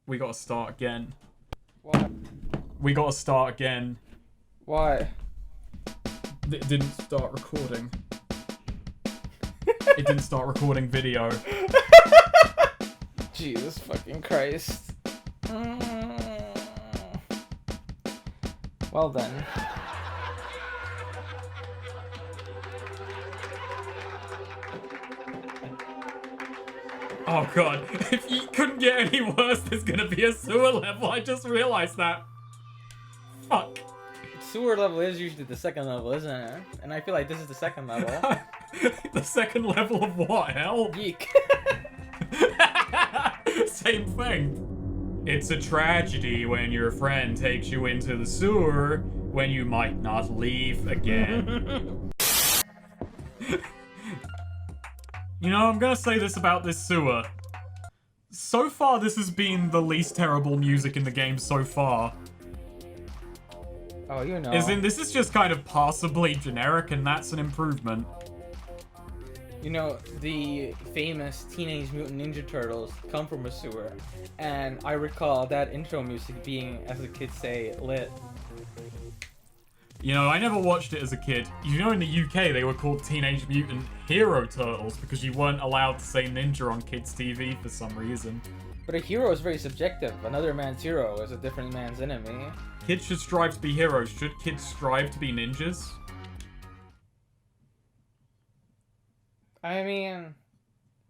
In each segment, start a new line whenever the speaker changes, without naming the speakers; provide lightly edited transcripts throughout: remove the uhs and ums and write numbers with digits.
We gotta start again.
Why?
We gotta start again.
Why?
It didn't start recording. It didn't start recording video.
Jesus fucking Christ. Well then.
Oh god, if you couldn't get any worse, there's gonna be a sewer level. I just realized that. Fuck.
Sewer level is usually the second level, isn't it? And I feel like this is the second level.
The second level of what? Hell?
Yiik.
Same thing. It's a tragedy when your friend takes you into the sewer when you might not leave again. You know, I'm gonna say this about this sewer. So far, this has been the least terrible music in the game so far.
Oh, you know.
As in, this is just kind of passably generic, and that's an improvement.
You know, the famous Teenage Mutant Ninja Turtles come from a sewer. And I recall that intro music being, as the kids say, lit.
You know, I never watched it as a kid. You know, in the UK, they were called Teenage Mutant Hero Turtles because you weren't allowed to say ninja on kids' TV for some reason.
But a hero is very subjective. Another man's hero is a different man's enemy.
Kids should strive to be heroes. Should kids strive to be ninjas?
I mean,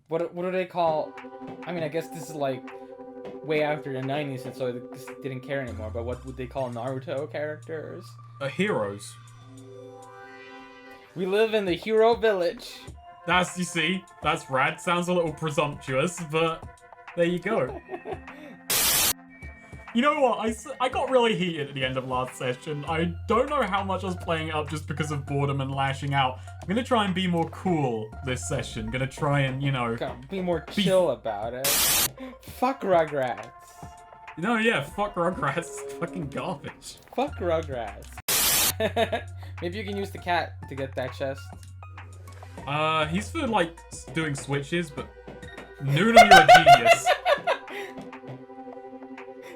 what do they call? I mean, I guess this is like way after the 90s, and so they just didn't care anymore. But what would they call Naruto characters?
Heroes.
We live in the hero village.
You see, that's rad. Sounds a little presumptuous, but there you go. You know what? I got really heated at the end of last session. I don't know how much I was playing it up just because of boredom and lashing out. I'm gonna try and be more cool this session. Gonna try and, you know...
Be more chill about it. Fuck Rugrats.
No, yeah, fuck Rugrats. It's fucking garbage.
Fuck Rugrats. Maybe you can use the cat to get that chest.
He's for, like, doing switches, but... Noonum, you're a genius.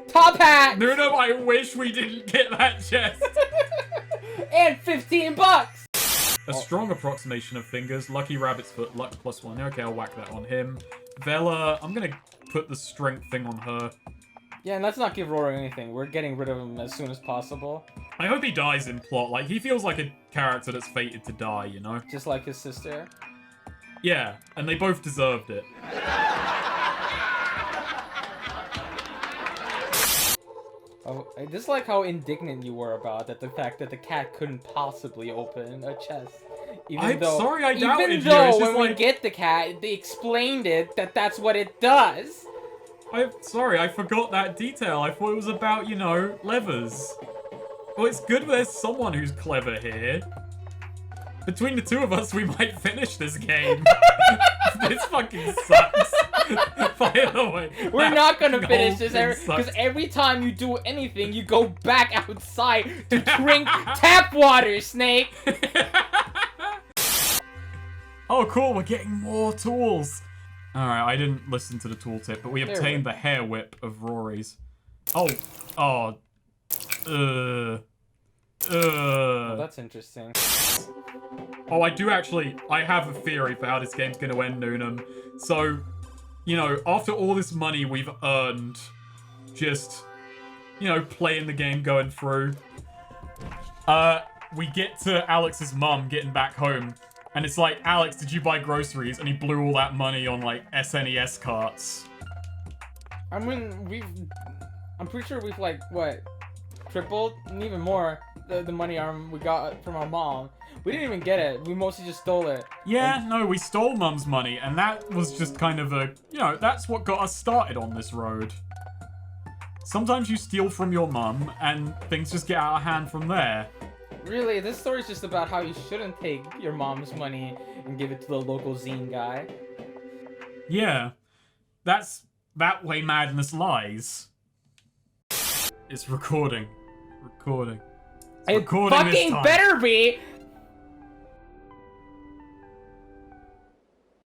Top hat!
Noonum, I wish we didn't get that chest.
And 15 bucks!
A strong approximation of fingers. Lucky Rabbit's foot, luck +1. Okay, I'll whack that on him. Vela, I'm gonna put the strength thing on her.
Yeah, and let's not give Rory anything. We're getting rid of him as soon as possible.
I hope he dies in plot. Like, he feels like a character that's fated to die, you know?
Just like his sister.
Yeah, and they both deserved it.
Oh, I just like how indignant you were about that. The fact that the cat couldn't possibly open a chest.
I'm sorry I doubted you.
Even though
it's just
when
like...
we get the cat, they explained it that that's what it does.
I'm sorry, I forgot that detail. I thought it was about, you know, levers. Well, it's good there's someone who's clever here. Between the two of us, we might finish this game. This fucking sucks. By the way,
we're not gonna finish this because every time you do anything, you go back outside to drink tap water, Snake.
Oh, cool, we're getting more tools. Alright, I didn't listen to the tooltip, but we obtained the hair whip of Rory's. Oh,
Oh, that's interesting.
Oh, I have a theory for how this game's gonna end, Noonum. So, you know, after all this money we've earned, just, you know, playing the game, going through, we get to Alex's mum getting back home, and it's like, Alex, did you buy groceries? And he blew all that money on, like, SNES carts.
I mean, I'm pretty sure we've, like, what, tripled, and even more, the money we got from our mom. We didn't even get it. We mostly just stole it.
Yeah, no, we stole Mum's money, and that was just kind of a, you know, that's what got us started on this road. Sometimes you steal from your mum, and things just get out of hand from there.
Really, this story's just about how you shouldn't take your mom's money and give it to the local zine guy.
Yeah, that's that way madness lies. It's recording. Recording. It's recording
fucking
this time.
Better be!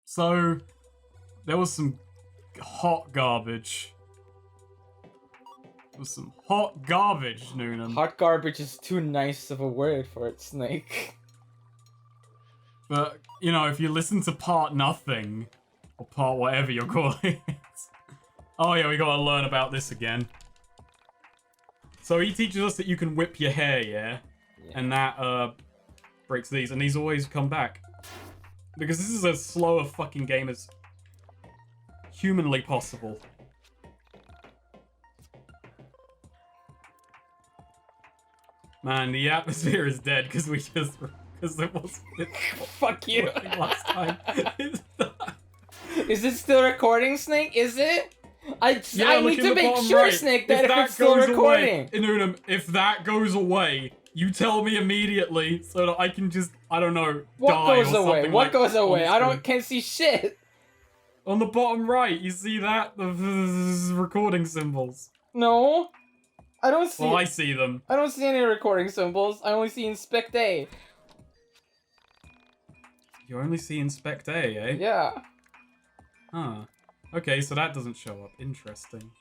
So, there was some hot garbage. Was some hot garbage, Noonan.
Hot garbage is too nice of a word for it, Snake.
But, you know, if you listen to part nothing, or part whatever you're calling it. Oh yeah, we gotta learn about this again. So he teaches us that you can whip your hair, yeah? And that, breaks these, and these always come back. Because this is as slow a fucking game as humanly possible. Man, the atmosphere is dead because we just... Because it was...
Fuck you.
Last time.
Is it still recording, Snake? Is it? I need to make sure,
right.
Snake, that if it's still recording.
Inunam, if that goes away, you tell me immediately so that I can just, I don't know, die or something.
What goes away? Can't see shit.
On the bottom right, you see that? The recording symbols.
No. I don't see...
Well, I see them.
I don't see any recording symbols. I only see Inspect A.
You only see Inspect A, eh?
Yeah.
Huh. Okay, so that doesn't show up. Interesting.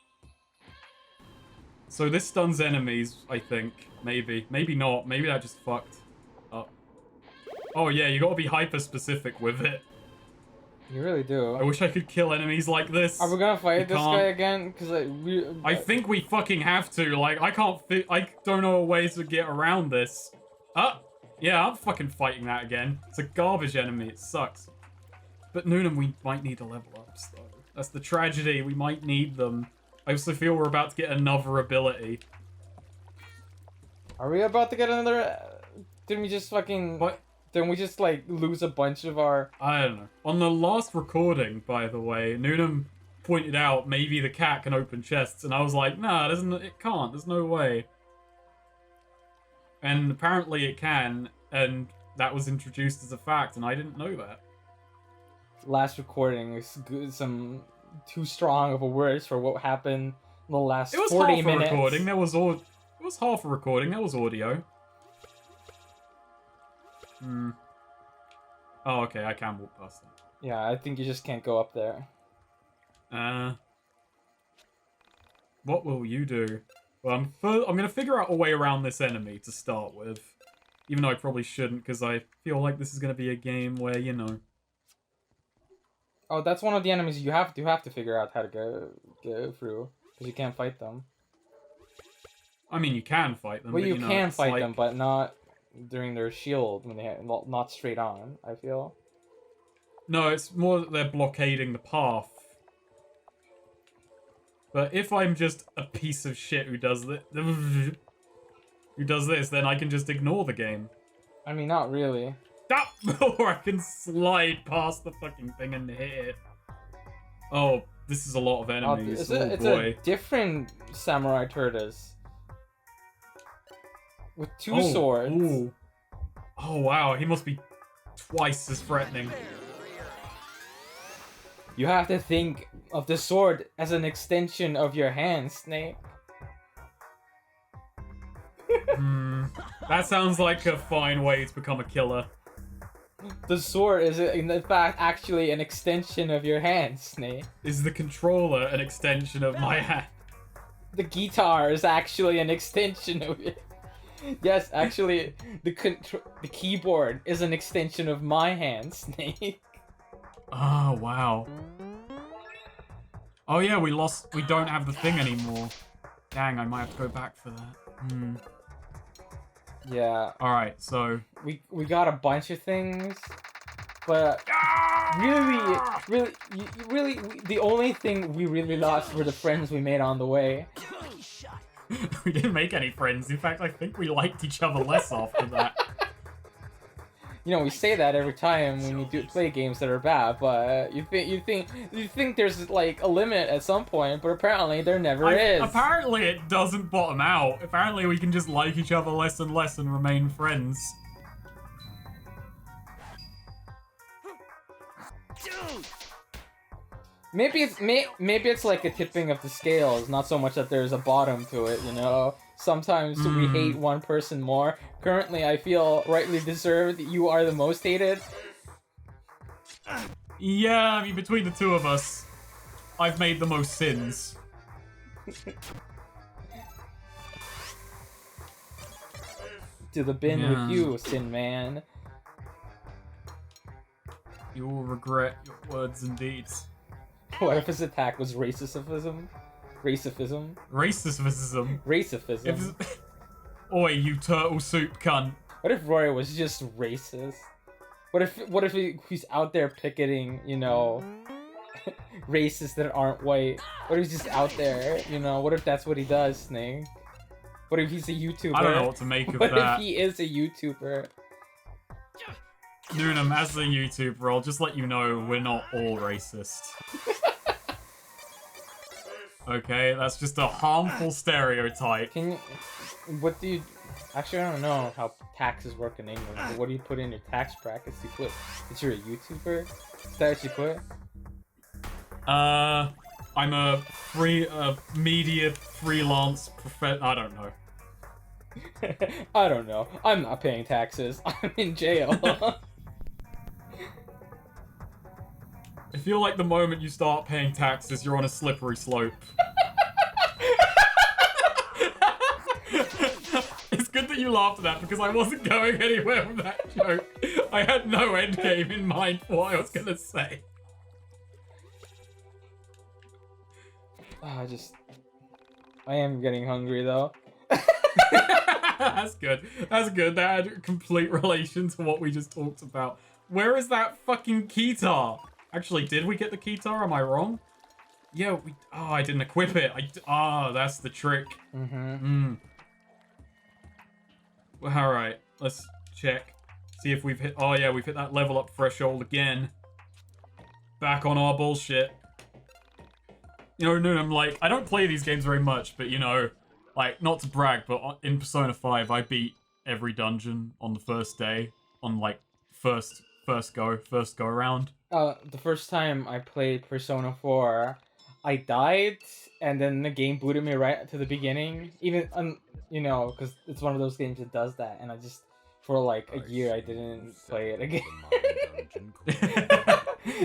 So this stuns enemies, I think. Maybe. Maybe not. Maybe that just fucked up. Oh yeah, you gotta be hyper-specific with it.
You really do.
I wish I could kill enemies like this.
Are we gonna fight this guy again? Because
I think we fucking have to. Like, I don't know a way to get around this. Yeah, I'm fucking fighting that again. It's a garbage enemy. It sucks. But Noonan, we might need to level ups, though. That's the tragedy. We might need them. I also feel we're about to get another ability.
Are we about to get another... Didn't we just fucking...
What?
Didn't we just, like, lose a bunch of our...
I don't know. On the last recording, by the way, Noonan pointed out maybe the cat can open chests, and I was like, nah, it can't. There's no way. And apparently it can, and that was introduced as a fact, and I didn't know that.
Last recording is some too strong of a words for what happened in the last 40 minutes.
It was half a recording. It was half a recording. There was audio. Oh, okay. I can walk past them.
Yeah, I think you just can't go up there.
What will you do? Well, I'm gonna figure out a way around this enemy to start with. Even though I probably shouldn't, because I feel like this is gonna be a game where, you know...
Oh, that's one of the enemies you have to figure out how to go through, because you can't fight them.
I mean, you can fight them.
Well,
but,
you can fight
like...
them, but not during their shield when they not straight on. I feel.
No, it's more that they're blockading the path. But if I'm just a piece of shit who does this, then I can just ignore the game.
I mean, not really.
Or I can slide past the fucking thing and hit it. Oh, this is a lot of enemies.
It's a different Samurai Turtles. With two swords.
Ooh. Oh, wow. He must be twice as threatening.
You have to think of the sword as an extension of your hand, Snake.
That sounds like a fine way to become a killer.
The sword is, in fact, actually an extension of your hand, Snake.
Is the controller an extension of my hand?
The guitar is actually an extension of it. Yes, actually, the keyboard is an extension of my hand, Snake.
Oh, wow. Oh yeah, we don't have the thing anymore. Dang, I might have to go back for that.
Yeah.
Alright, so...
We got a bunch of things, but really, the only thing we really lost were the friends we made on the way.
We didn't make any friends. In fact, I think we liked each other less after that.
You know, we say that every time when you do play games that are bad, but you think there's like a limit at some point, but apparently there never is.
Apparently it doesn't bottom out. Apparently we can just like each other less and less and remain friends.
Maybe it's like a tipping of the scales, not so much that there's a bottom to it, you know? Sometimes we hate one person more. Currently, I feel rightly deserved that you are the most hated.
Yeah, I mean, between the two of us, I've made the most sins.
to the bin
Yeah.
with you, Sin Man.
You will regret your words and deeds.
What if his attack was racism? Racism?
Racism.
Racism.
Oi, you turtle soup cunt.
What if Roy was just racist? What if he's out there picketing, you know, racists that aren't white? What if he's just out there, you know? What if that's what he does, Snake? What if he's a YouTuber?
I don't know what to make of
What
that.
if he is a YouTuber?
Noonam, as a YouTuber, I'll just let you know we're not all racist. Okay, that's just a harmful stereotype.
What do you... Actually, I don't know how taxes work in England, but what do you put in your tax brackets? You put that you're a YouTuber? Is that what you put?
I'm a media freelance I don't know.
I don't know. I'm not paying taxes. I'm in jail.
I feel like the moment you start paying taxes, you're on a slippery slope. It's good that you laughed at that because I wasn't going anywhere with that joke. I had no end game in mind for what I was gonna say.
I am getting hungry though.
That's good. That's good. That had complete relation to what we just talked about. Where is that fucking keytar? Actually, did we get the keytar? Am I wrong? Yeah, I didn't equip it. That's the trick.
Mm-hmm.
Well, alright, let's check. See if we've hit... Oh, yeah, we've hit that level up threshold again. Back on our bullshit. You know, I'm like, I don't play these games very much, but, you know, like, not to brag, but in Persona 5, I beat every dungeon on the first day. On, like, first go around.
The first time I played Persona 4, I died, and then the game booted me right to the beginning. Even, you know, because it's one of those games that does that, and I just, for like a year, I didn't play it again.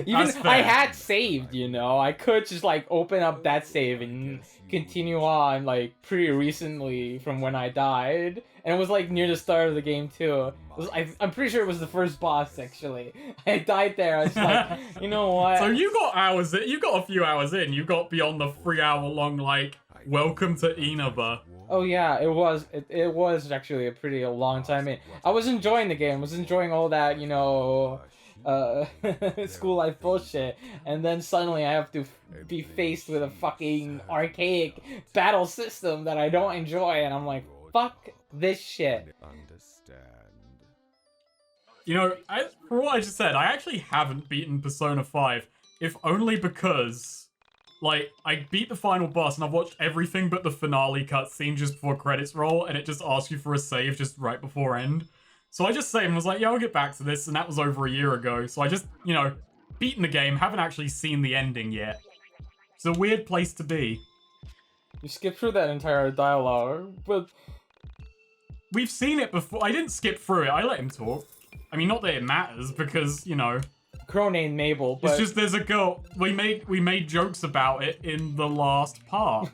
Even I had saved, you know, I could just like open up that save and continue on like pretty recently from when I died, and it was like near the start of the game too. I'm pretty sure it was the first boss actually. I died there. I was like, you know what?
So you got hours in. You got a few hours in. You got beyond the 3-hour-long like welcome to Inaba.
Oh yeah, it was. It was actually a long time in. I was enjoying the game. I was enjoying all that, you know, school life bullshit, and then suddenly I have to be faced with a fucking archaic battle system that I don't enjoy, and I'm like, fuck this shit.
You know, for what I just said, I actually haven't beaten Persona 5, if only because, like, I beat the final boss and I've watched everything but the finale cutscene just before credits roll, and it just asks you for a save just right before end. So I just saved and was like, yeah, I'll get back to this, and that was over a year ago. So I just, you know, beaten the game, haven't actually seen the ending yet. It's a weird place to be.
You skip through that entire dialogue, but...
We've seen it before. I didn't skip through it, I let him talk. I mean, not that it matters, because, you know...
Girl named Mabel, but...
It's just there's a girl... We made jokes about it in the last part.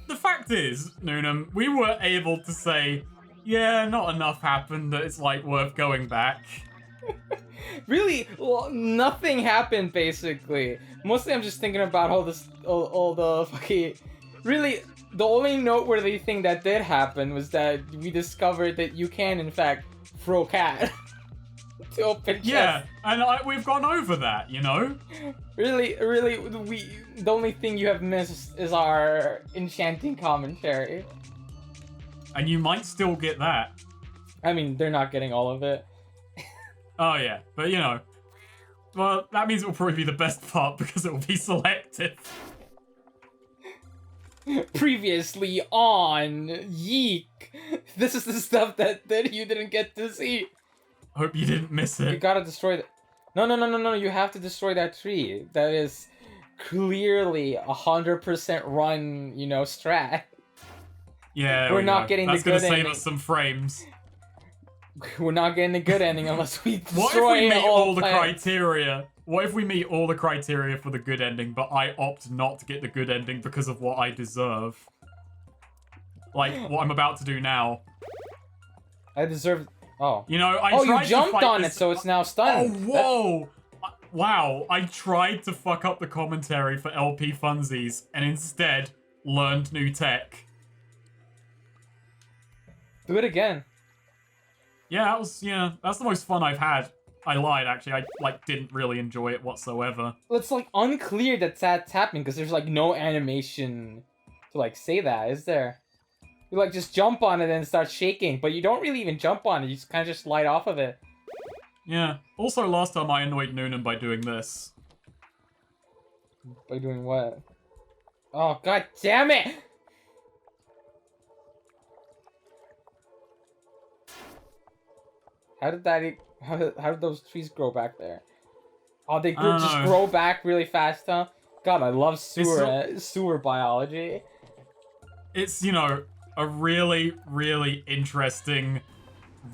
The fact is, Noonam, we were able to say, yeah, not enough happened that it's, like, worth going back.
Really, well, nothing happened, basically. Mostly I'm just thinking about all the fucking... Really, the only noteworthy thing that did happen was that we discovered that you can, in fact, throw cat to open chests.
Yeah, and we've gone over that, you know?
Really, the only thing you have missed is our enchanting commentary.
And you might still get that.
I mean, they're not getting all of it.
Oh yeah, but you know. Well, that means it will probably be the best part because it will be selective.
Previously on Yiik. This is the stuff that you didn't get to see.
Hope you didn't miss it.
You gotta destroy the... No, you have to destroy that tree. That is clearly 100% run, you know, strat.
Yeah,
We're not getting the good
ending. That's gonna
ending.
save us some frames.
We're not getting the good ending unless we destroy
What if we meet all the
plants.
criteria? What if we meet all the criteria for the good ending, but I opt not to get the good ending because of what I deserve? Like, what I'm about to do now.
I deserve... Oh.
You know, I
Oh,
tried
you jumped
to fight
on
this...
it, so it's now stunned.
Oh, whoa! Wow, I tried to fuck up the commentary for LP Funsies, and instead learned new tech.
Do it again.
Yeah, that's the most fun I've had. I lied, actually. I, like, didn't really enjoy it whatsoever.
It's, like, unclear that's happening, because there's, like, no animation to, like, say that, is there? You, like, just jump on it and start shaking, but you don't really even jump on it, you just kind of just slide off of it.
Yeah. Also, last time I annoyed Noonan by doing this.
By doing what? Oh, god damn it! How did that... How did those trees grow back there? Oh, they just grow back really fast, huh? God, I love sewer biology.
It's, you know, a really, really interesting,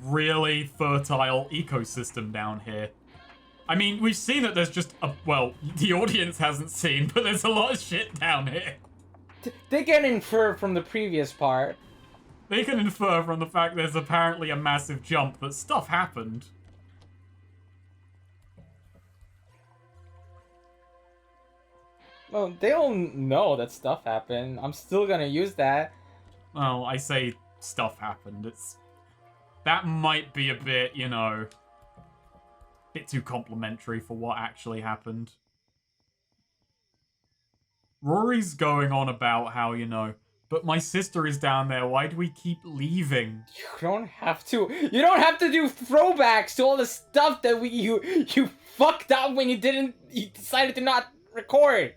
really fertile ecosystem down here. I mean, we've seen that there's just a... Well, the audience hasn't seen, but there's a lot of shit down here.
They can infer from the previous part.
They can infer from the fact there's apparently a massive jump that stuff happened.
Well, they don't know that stuff happened. I'm still gonna use that.
Well, I say stuff happened. That might be a bit, you know, bit too complimentary for what actually happened. Rory's going on about how, you know, but my sister is down there, why do we keep leaving?
You don't have to. You don't have to do throwbacks to all the stuff that you fucked up when you decided to not record.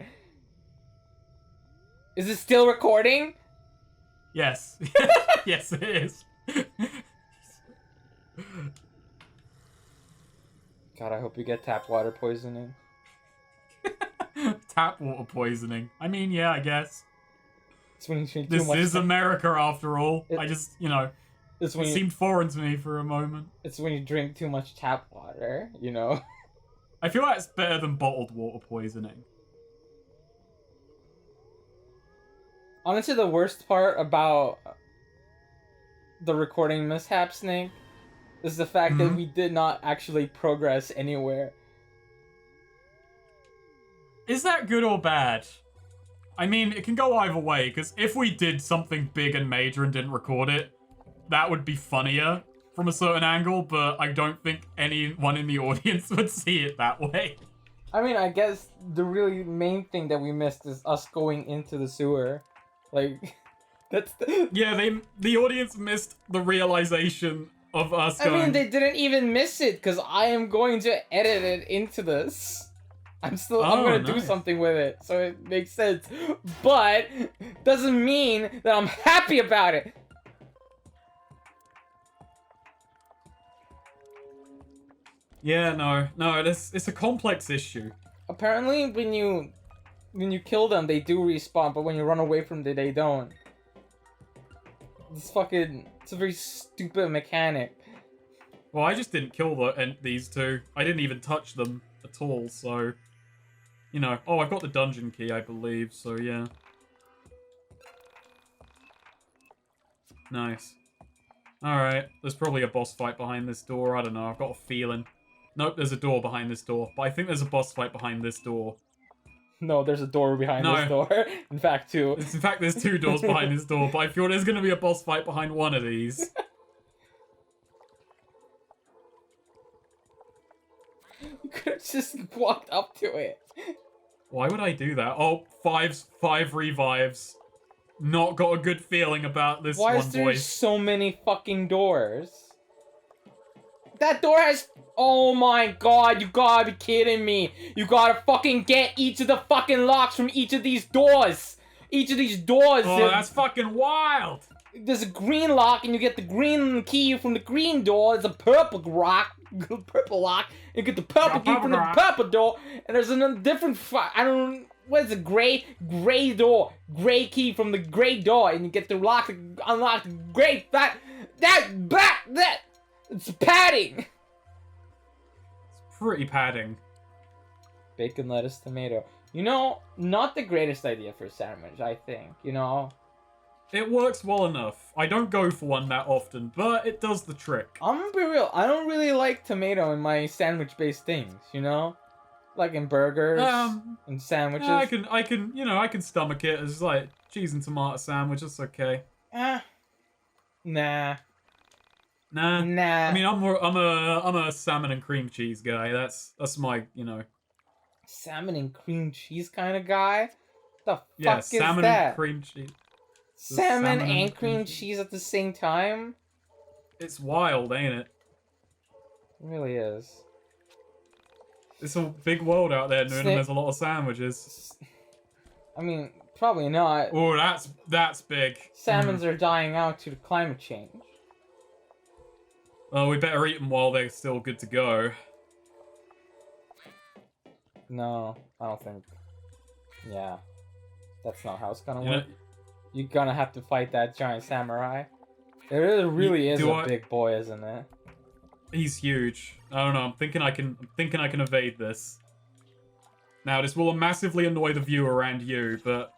Is it still recording?
Yes. Yes, it is.
God, I hope you get tap water poisoning.
Tap water poisoning. I mean, yeah, I guess.
It's when you drink
this
too much
is America after all. I just, you know, it seemed foreign to me for a moment.
It's when you drink too much tap water, you know?
I feel like it's better than bottled water poisoning.
Honestly, the worst part about the recording mishap, Snake, is the fact that we did not actually progress anywhere.
Is that good or bad? I mean, it can go either way, because if we did something big and major and didn't record it, that would be funnier from a certain angle, but I don't think anyone in the audience would see it that way.
I mean, I guess the really main thing that we missed is us going into the sewer. Like, that's the...
Yeah, the audience missed the realization of us going...
I mean, they didn't even miss it, because I am going to edit it into this. I'm gonna do something with it, so it makes sense. But, doesn't mean that I'm happy about it.
Yeah, no, it's a complex issue.
Apparently, when you kill them, they do respawn, but when you run away from them, they don't. It's a very stupid mechanic.
Well, I just didn't kill these two. I didn't even touch them at all, so... You know, oh, I've got the dungeon key, I believe, so yeah. Nice. Alright, there's probably a boss fight behind this door, I don't know, I've got a feeling. Nope, there's a door behind this door, but I think there's a boss fight behind this door.
No, there's a door behind this door. In fact, two.
In fact, there's two doors behind this door, but I feel there's gonna be a boss fight behind one of these.
You could have just walked up to it.
Why would I do that? Oh, five revives. Not got a good feeling about this one, boys.
Why is there so many fucking doors? That door has... Oh my god, you gotta be kidding me. You gotta fucking get each of the fucking locks from each of these doors. Each of these doors.
Oh, that's fucking wild.
There's a green lock, and you get the green key from the green door. There's a purple lock. You get the purple key from the purple door. And there's a different... What is it? Gray door. Gray key from the gray door. And you get the lock to unlock the gray... That... It's padding.
It's pretty padding.
Bacon, lettuce, tomato. You know, not the greatest idea for a sandwich, I think, you know?
It works well enough. I don't go for one that often, but it does the trick.
I'm gonna be real, I don't really like tomato in my sandwich-based things, you know? Like in burgers and sandwiches.
Yeah, I can stomach it as like cheese and tomato sandwich. It's okay.
Nah.
Nah.
Nah.
I mean, I'm a salmon and cream cheese guy. That's my, you know.
Salmon and cream cheese kind of guy? The fuck
Yeah,
is
salmon
that?
and cream cheese.
Salmon and cream cheese at the same time?
It's wild, ain't it?
It really is.
It's a big world out there, Noon, and there's a lot of sandwiches.
I mean, probably not.
Oh, that's big.
Salmons are dying out due to climate change.
Oh, we better eat them while they're still good to go.
No, I don't think. Yeah. That's not how it's gonna work. You're gonna have to fight that giant samurai. It really is a big boy, isn't it?
He's huge. I don't know. I'm thinking I can evade this. Now, this will massively annoy the viewer and you, but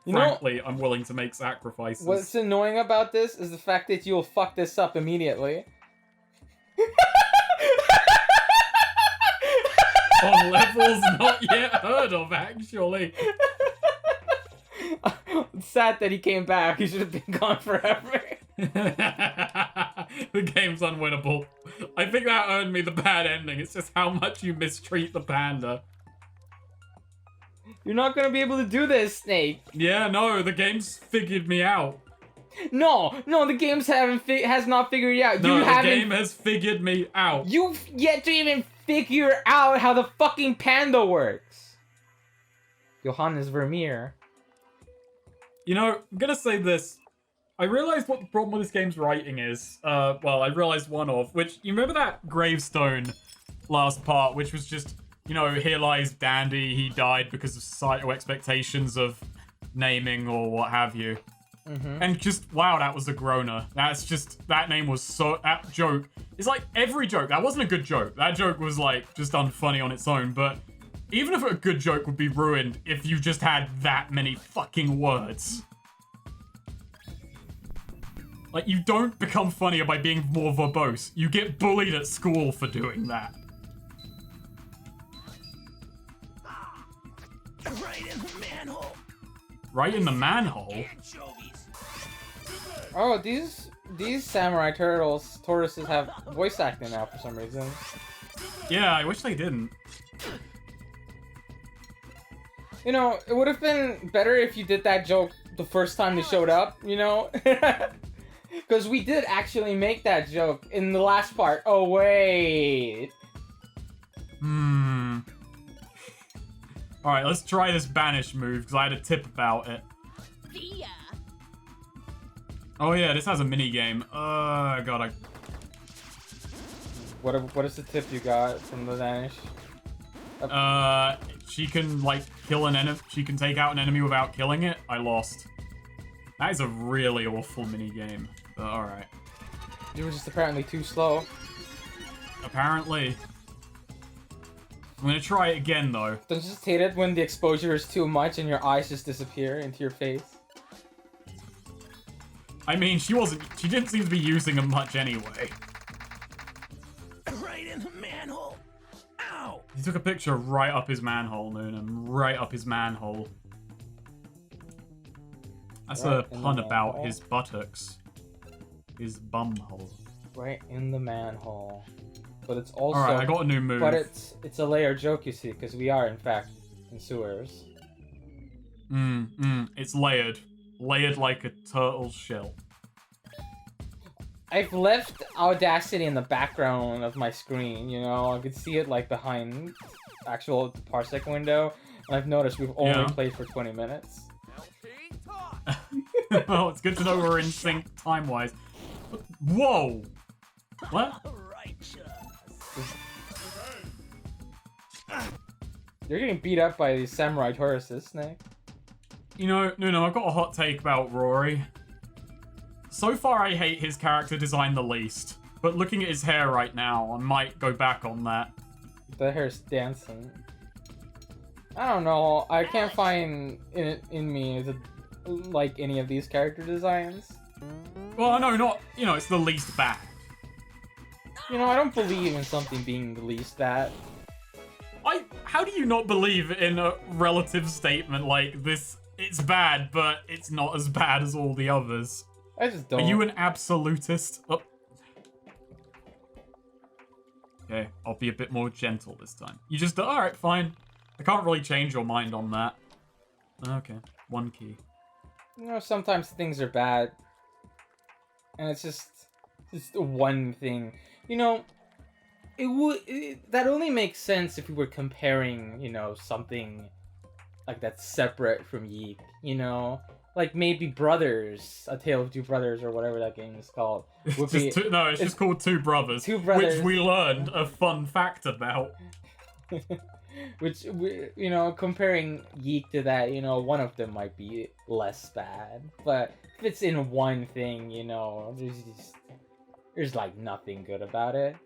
frankly, I'm willing to make sacrifices.
What's annoying about this is the fact that you'll fuck this up immediately.
On levels not yet heard of, actually.
It's sad that he came back. He should have been gone forever.
The game's unwinnable. I think that earned me the bad ending. It's just how much you mistreat the panda.
You're not gonna be able to do this, Snake.
Yeah, no, the game's figured me out.
No, the game's has not figured it out.
No, the game has figured me out.
You've yet to even figure out how the fucking panda works. Johannes Vermeer.
You know, I'm gonna say this. I realized what the problem with this game's writing is. Well, I realized one of, which, you remember that gravestone last part, which was just, here lies Dandy, he died because of societal expectations of naming or what have you.
Mm-hmm.
And just, wow, that was a groaner. That name was that joke. It's like every joke. That wasn't a good joke. That joke was like, just unfunny on its own, but even if a good joke would be ruined if you just had that many fucking words. Like, you don't become funnier by being more verbose. You get bullied at school for doing that.
Right in the manhole.
Right in the manhole?
Oh, these samurai tortoises have voice acting now for some reason.
Yeah, I wish they didn't.
It would have been better if you did that joke the first time they showed up, Because we did actually make that joke in the last part. Oh, wait.
Alright, let's try this banish move, because I had a tip about it. Oh yeah, this has a mini-game. God,
What is the tip you got from the banish?
She can, kill an enemy. She can take out an enemy without killing it. I lost. That is a really awful mini-game. But alright.
You were just apparently too slow.
Apparently. I'm gonna try it again, though.
Don't you just hate it when the exposure is too much and your eyes just disappear into your face?
I mean, she didn't seem to be using them much anyway.
Right in the manhole. Ow!
He took a picture right up his manhole, Noonan. Right up his manhole. That's
Right
a pun about his buttocks. His bumhole.
Right in the manhole. But it's also...
Alright, I got a new move.
But it's a layered joke, you see, because we are, in fact, in sewers.
It's layered. Layered like a turtle's shell.
I've left Audacity in the background of my screen, I could see it, behind actual parsec window. And I've noticed we've only played for 20 minutes.
Well, it's good to know we're in sync time-wise. Whoa! What?
You're getting beat up by these samurai tortoises, Snake.
No, I've got a hot take about Rory. So far, I hate his character design the least. But looking at his hair right now, I might go back on that.
The hair's dancing. I don't know. I can't find in me like any of these character designs.
Well, no, not, you know, it's the least bad.
You know, I don't believe in something being the least bad.
How do you not believe in a relative statement like this? It's bad, but it's not as bad as all the others.
I just don't.
Are you an absolutist? Oh. Okay, I'll be a bit more gentle this time. You just, alright, fine. I can't really change your mind on that. Okay, one key.
You know, sometimes things are bad. And it's just one thing. You know, that only makes sense if we were comparing, you know, something like that's separate from Yiik, you know? Like maybe Brothers, A Tale of Two Brothers, or whatever that game is called.
It's just called Two Brothers.
Two Brothers.
Which we learned a fun fact about.
Which, you know, comparing Yiik to that, you know, one of them might be less bad. But if it's in one thing, you know, there's like nothing good about it.